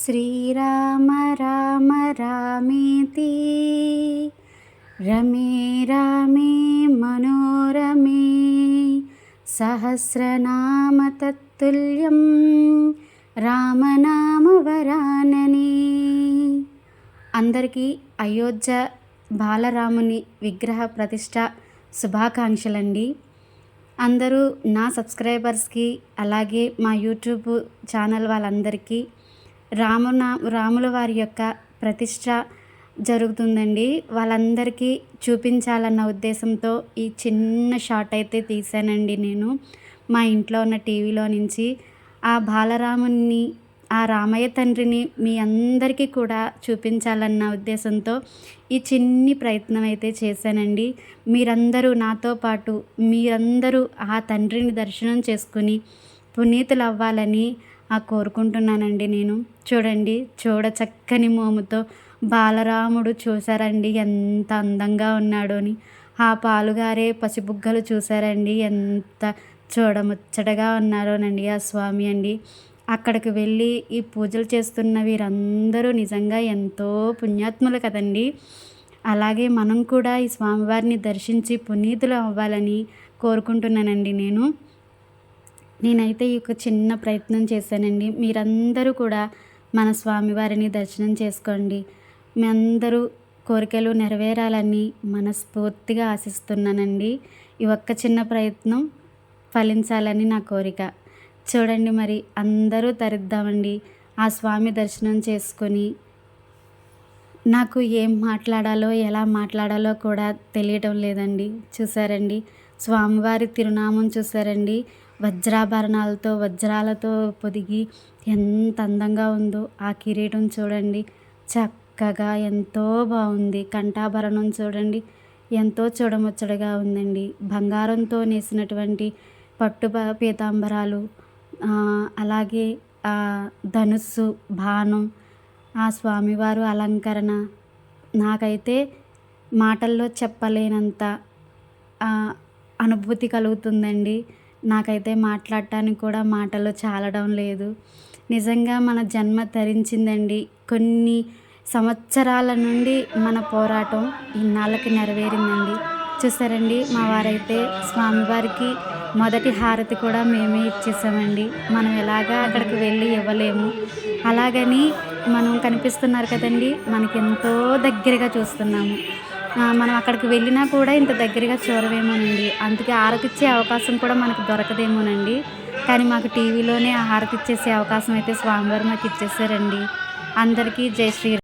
శ్రీరామ రామ రామేతి రమే రామే మనోరమే సహస్రనామ తత్తుల్యం రామనామ వరాననే. అందరికీ అయోధ్య బాలరాముని విగ్రహ ప్రతిష్ట శుభాకాంక్షలండి. అందరూ నా సబ్స్క్రైబర్స్కి అలాగే మా యూట్యూబ్ ఛానల్ వాళ్ళందరికీ రాముల వారి యొక్క ప్రతిష్ట జరుగుతుందండి. వాళ్ళందరికీ చూపించాలన్న ఉద్దేశంతో ఈ చిన్న షార్ట్ అయితే తీశానండి. నేను మా ఇంట్లో ఉన్న టీవీలో నుంచి ఆ బాలరాముని, ఆ రామయ్య తండ్రిని మీ అందరికీ కూడా చూపించాలన్న ఉద్దేశంతో ఈ చిన్ని ప్రయత్నం అయితే చేశానండి. మీరందరూ నాతో పాటు మీరందరూ ఆ తండ్రిని దర్శనం చేసుకుని పునీతులు అవ్వాలని కోరుకుంటున్నానండి. నేను చూడండి, చక్కని మోముతో బాలరాముడు చూసారండి ఎంత అందంగా ఉన్నాడో అని. ఆ పాలుగారే పసిబుగ్గలు చూసారండి ఎంత చూడముచ్చటగా ఉన్నారోనండి ఆ స్వామి అండి. అక్కడికి వెళ్ళి ఈ పూజలు చేస్తున్న వీరందరూ నిజంగా ఎంతో పుణ్యాత్ములు కదండి. అలాగే మనం కూడా ఈ స్వామివారిని దర్శించి పునీతులు అవ్వాలని కోరుకుంటున్నానండి. నేనైతే ఈ యొక్క చిన్న ప్రయత్నం చేశానండి. మీరందరూ కూడా మన స్వామివారిని దర్శనం చేసుకోండి. మీ అందరూ కోరికలు నెరవేరాలని మనస్ఫూర్తిగా ఆశిస్తున్నానండి. ఈ ఒక్క చిన్న ప్రయత్నం ఫలించాలని నా కోరిక. చూడండి, మరి అందరూ తరిద్దామండి ఆ స్వామి దర్శనం చేసుకొని. నాకు ఏం మాట్లాడాలో ఎలా మాట్లాడాలో కూడా తెలియటం లేదండి. చూసారండి, స్వామివారి తిరునామం చూసారండి, వజ్రాభరణాలతో వజ్రాలతో పొదిగి ఎంత అందంగా ఉందో. ఆ కిరీటం చూడండి, చక్కగా ఎంతో బాగుంది. కంఠాభరణం చూడండి, ఎంతో చూడముచ్చటగా ఉందండి. బంగారంతో నేసినటువంటి పట్టు పీతాంబరాలు, అలాగే ధనుస్సు, బాణం, ఆ స్వామివారు అలంకరణ నాకైతే మాటల్లో చెప్పలేనంత అనుభూతి కలుగుతుందండి. నాకైతే మాట్లాడటానికి కూడా మాటలు చాలడం లేదు. నిజంగా మన జన్మ ధరించిందండి. కొన్ని సంవత్సరాల నుండి మన పోరాటం ఇన్నాళ్ళకి నెరవేరిందండి. చూసారండి, మా వారైతే స్వామివారికి మొదటి హారతి కూడా మేమే ఇచ్చేసామండి. మనం ఎలాగా అక్కడికి వెళ్ళి ఇవ్వలేము. అలాగని మనం కనిపిస్తున్నారు కదండి, మనకి ఎంతో దగ్గరగా చూస్తున్నాము. మనం అక్కడికి వెళ్ళినా కూడా ఇంత దగ్గరగా చూడవేమోనండి. అందుకే హారతి ఇచ్చే అవకాశం కూడా మనకు దొరకదేమోనండి. కానీ మాకు టీవీలోనే ఆ హారతి ఇచ్చేసే అవకాశం అయితే స్వామివారు మాకు ఇచ్చేసారండి. అందరికీ జై శ్రీరామ్.